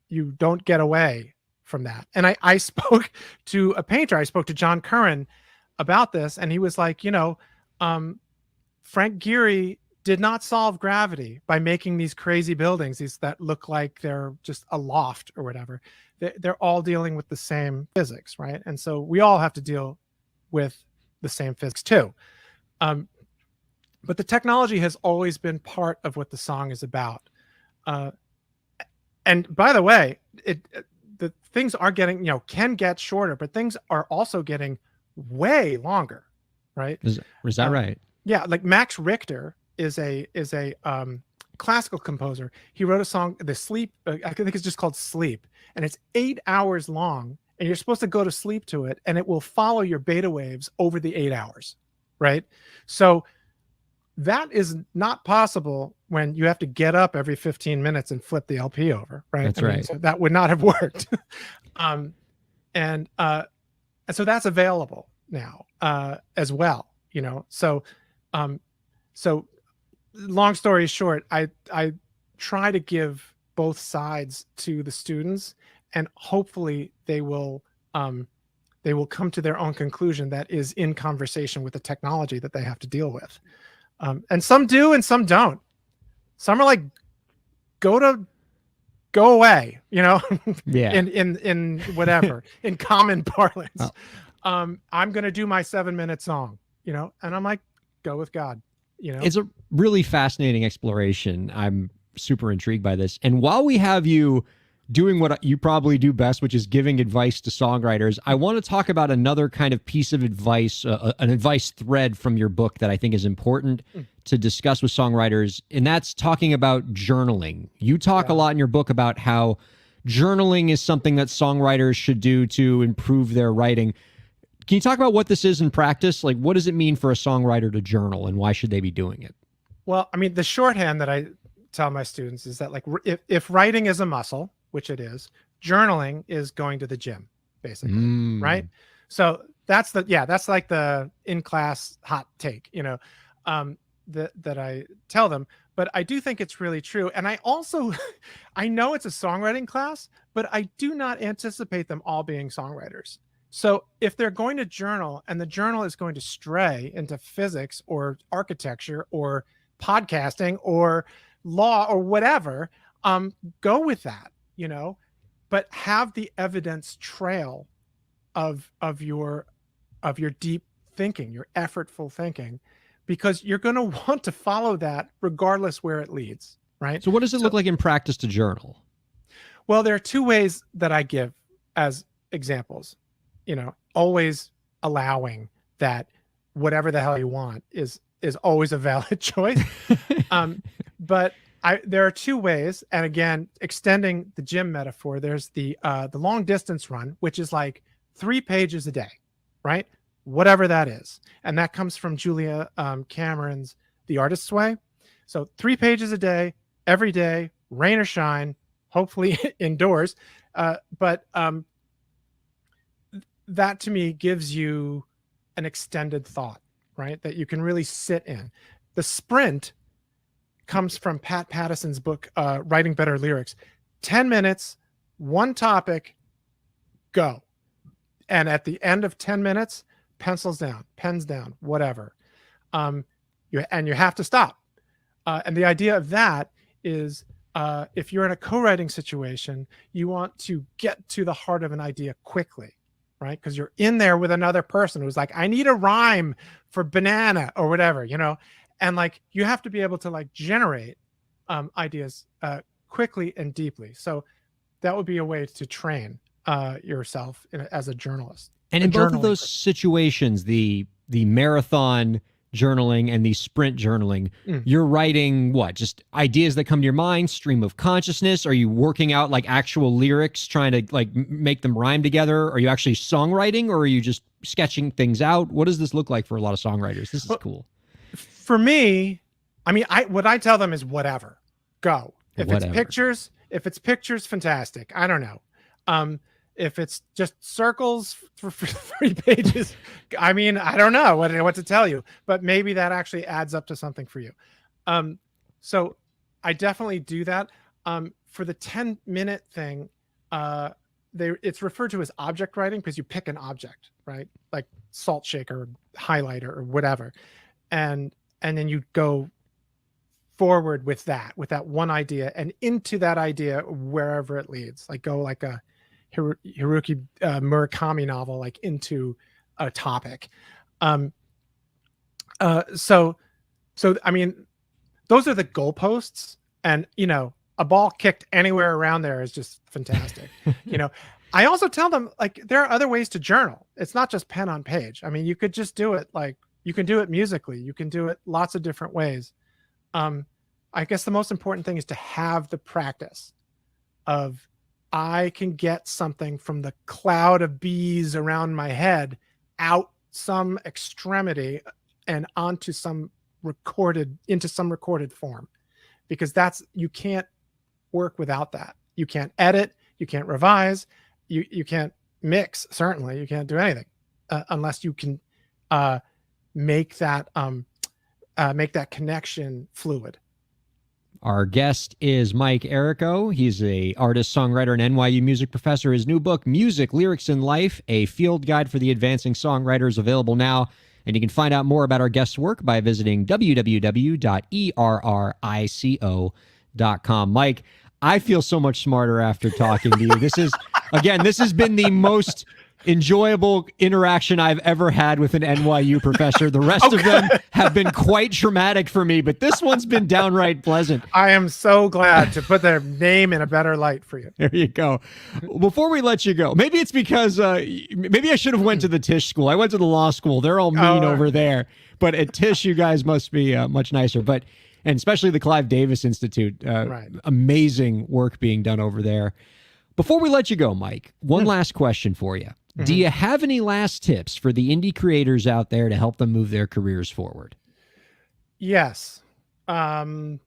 you don't get away from that. And I spoke to a painter. I spoke to John Curran about this, and he was like, Frank Gehry did not solve gravity by making these crazy buildings, these that look like they're just a loft or whatever. They're all dealing with the same physics, right? And so we all have to deal with the same physics too. But the technology has always been part of what the song is about. And by the way, the things are getting, can get shorter, but things are also getting way longer, right? Is that right? Yeah, like Max Richter is a classical composer. He wrote a song, The Sleep. I think it's just called Sleep, and it's 8 hours long. And you're supposed to go to sleep to it, and it will follow your beta waves over the 8 hours, right? So that is not possible when you have to get up every 15 minutes and flip the LP over, right? That's right. So that would not have worked. And so that's available now as well, So long story short, I try to give both sides to the students, and hopefully they will come to their own conclusion that is in conversation with the technology that they have to deal with. And some do and some don't. Some are like, go away, Yeah. in whatever, in common parlance. I'm going to do my 7-minute song, and I'm like, go with God, It's a really fascinating exploration. I'm super intrigued by this. And while we have you doing what you probably do best, which is giving advice to songwriters, I want to talk about another kind of piece of advice, an advice thread from your book that I think is important to discuss with songwriters, and that's talking about journaling. You talk a lot in your book about how journaling is something that songwriters should do to improve their writing. Can you talk about what this is in practice? Like, what does it mean for a songwriter to journal, and why should they be doing it? Well, I mean, the shorthand that I tell my students is that, like, if writing is a muscle, which it is, journaling is going to the gym, basically, right? So that's like the in-class hot take, that I tell them. But I do think it's really true. And I also, I know it's a songwriting class, but I do not anticipate them all being songwriters. So if they're going to journal and the journal is going to stray into physics or architecture or podcasting or law or whatever, go with that, but have the evidence trail of your deep thinking, your effortful thinking, because you're going to want to follow that regardless where it leads, right? So what does it look like in practice to journal? Well, there are two ways that I give as examples, always allowing that whatever the hell you want is always a valid choice. But there are two ways. And again, extending the gym metaphor, there's the long distance run, which is like 3 pages a day, right? Whatever that is. And that comes from Julia Cameron's The Artist's Way. So 3 pages a day, every day, rain or shine, hopefully indoors. But that to me gives you an extended thought, right? That you can really sit in. The sprint comes from Pat Patterson's book, Writing Better Lyrics. 10 minutes, one topic, go. And at the end of 10 minutes, pencils down, pens down, whatever. You have to stop. And the idea of that is if you're in a co-writing situation, you want to get to the heart of an idea quickly, right? Because you're in there with another person who's like, I need a rhyme for banana or whatever, and like you have to be able to like generate ideas quickly and deeply. So that would be a way to train yourself as a journalist. And in both of those situations, the marathon journaling and the sprint journaling, you're writing what? Just ideas that come to your mind, stream of consciousness? Are you working out like actual lyrics, trying to like make them rhyme together? Are you actually songwriting, or are you just sketching things out? What does this look like for a lot of songwriters? This is cool. For me, I mean, what I tell them is whatever, go. If it's pictures, fantastic. I don't know. If it's just circles for 3 pages, I mean, I don't know what to tell you, but maybe that actually adds up to something for you. So I definitely do that. For the 10-minute thing, it's referred to as object writing because you pick an object, right? Like salt shaker, highlighter, or whatever, and then you go forward with that one idea and into that idea wherever it leads. Like go like a Haruki Murakami novel, like into a topic. So I mean, those are the goalposts, and a ball kicked anywhere around there is just fantastic. I also tell them, like, there are other ways to journal. It's not just pen on page. I mean, you could just do it, like, you can do it musically. You can do it lots of different ways. I guess the most important thing is to have the practice of, I can get something from the cloud of bees around my head out some extremity and into some recorded form, because you can't work without that. You can't edit, you can't revise, you can't mix. Certainly you can't do anything unless you can make that connection fluid. Our guest is Mike Errico. He's a artist, songwriter, and NYU music professor. His new book, Music, Lyrics, and Life, a field guide for the advancing songwriter, is available now. And you can find out more about our guest's work by visiting www.errico.com. Mike, I feel so much smarter after talking to you. This has been the most enjoyable interaction I've ever had with an NYU professor. The rest of them have been quite traumatic for me, but this one's been downright pleasant. I am so glad to put their name in a better light for you. There you go. Before we let you go, maybe it's because maybe I should have went to the Tisch school. I went to the law school. They're all mean over there, but at Tisch, you guys must be much nicer. And especially the Clive Davis Institute, right. Amazing work being done over there. Before we let you go, Mike, one last question for you. Mm-hmm. Do you have any last tips for the indie creators out there to help them move their careers forward? Yes. I'm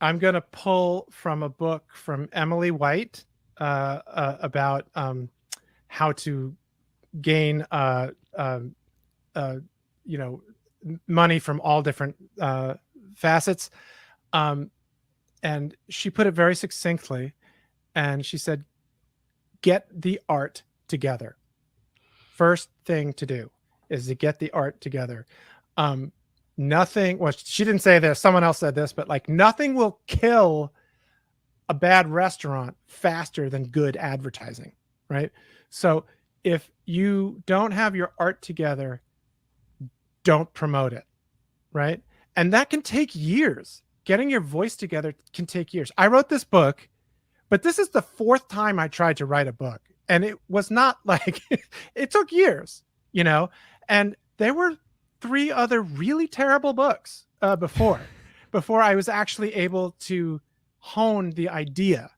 going to pull from a book from Emily White about how to gain money from all different facets. And she put it very succinctly. And she said, get the art together. First thing to do is to get the art together. Nothing, well, she didn't say this, someone else said this, but like nothing will kill a bad restaurant faster than good advertising, right? So if you don't have your art together, don't promote it, right? And that can take years. Getting your voice together can take years. I wrote this book, but this is the fourth time I tried to write a book. And it was not like, it took years, and there were 3 other really terrible books before I was actually able to hone the idea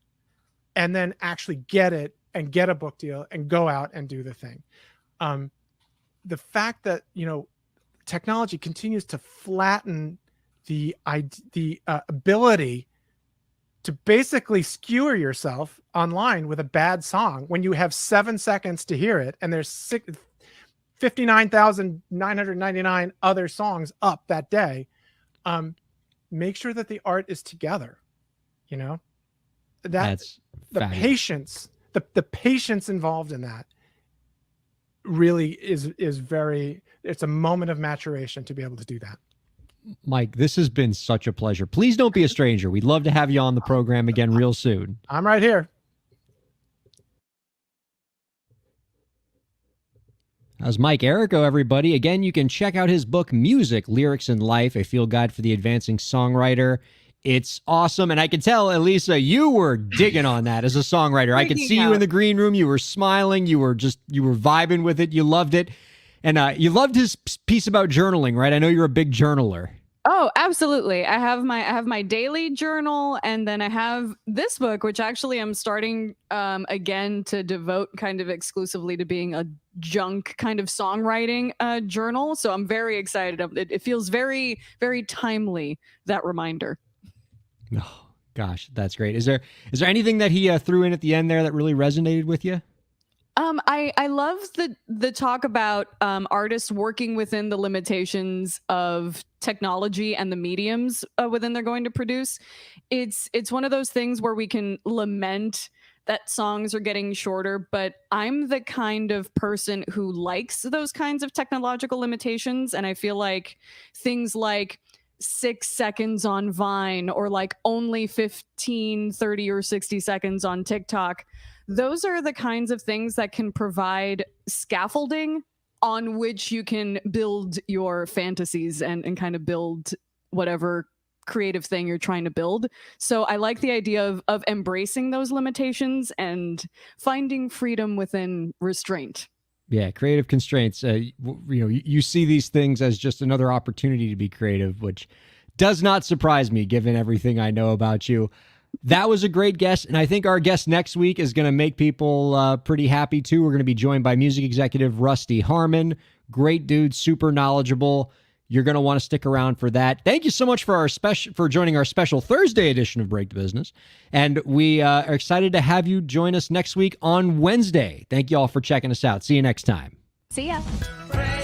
and then actually get it and get a book deal and go out and do the thing. The fact that, technology continues to flatten the ability to basically skewer yourself online with a bad song when you have 7 seconds to hear it, and there's 59,999 other songs up that day. Make sure that the art is together. That's the patience, the patience involved in that really is very, it's a moment of maturation to be able to do that. Mike, this has been such a pleasure. Please don't be a stranger. We'd love to have you on the program again real soon. I'm right here. That was Mike Errico, everybody. Again, you can check out his book, Music, Lyrics, and Life, a field guide for the advancing songwriter. It's awesome. And I can tell, Elisa, you were digging on that as a songwriter. I could see you in the green room. You were smiling. You were vibing with it. You loved it. And you loved his piece about journaling, right? I know you're a big journaler. Oh, absolutely. I have my daily journal, and then I have this book, which actually I'm starting again to devote kind of exclusively to being a junk kind of songwriting journal. So I'm very excited. It feels very, very timely, that reminder. Oh, gosh, that's great. Is there anything that he threw in at the end there that really resonated with you? I love the talk about artists working within the limitations of technology and the mediums within they're going to produce. It's one of those things where we can lament that songs are getting shorter, but I'm the kind of person who likes those kinds of technological limitations, and I feel like things like 6 seconds on Vine or like only 15, 30, or 60 seconds on TikTok, those are the kinds of things that can provide scaffolding on which you can build your fantasies and kind of build whatever creative thing you're trying to build. So I like the idea of embracing those limitations and finding freedom within restraint. Yeah, creative constraints. You see these things as just another opportunity to be creative, which does not surprise me given everything I know about you. That was a great guest, and I think our guest next week is going to make people pretty happy too. We're going to be joined by music executive Rusty Harmon. Great dude, super knowledgeable. You're going to want to stick around for that. Thank you so much for joining our special Thursday edition of Break the Business. And we are excited to have you join us next week on Wednesday. Thank you all for checking us out. See you next time. See ya. Break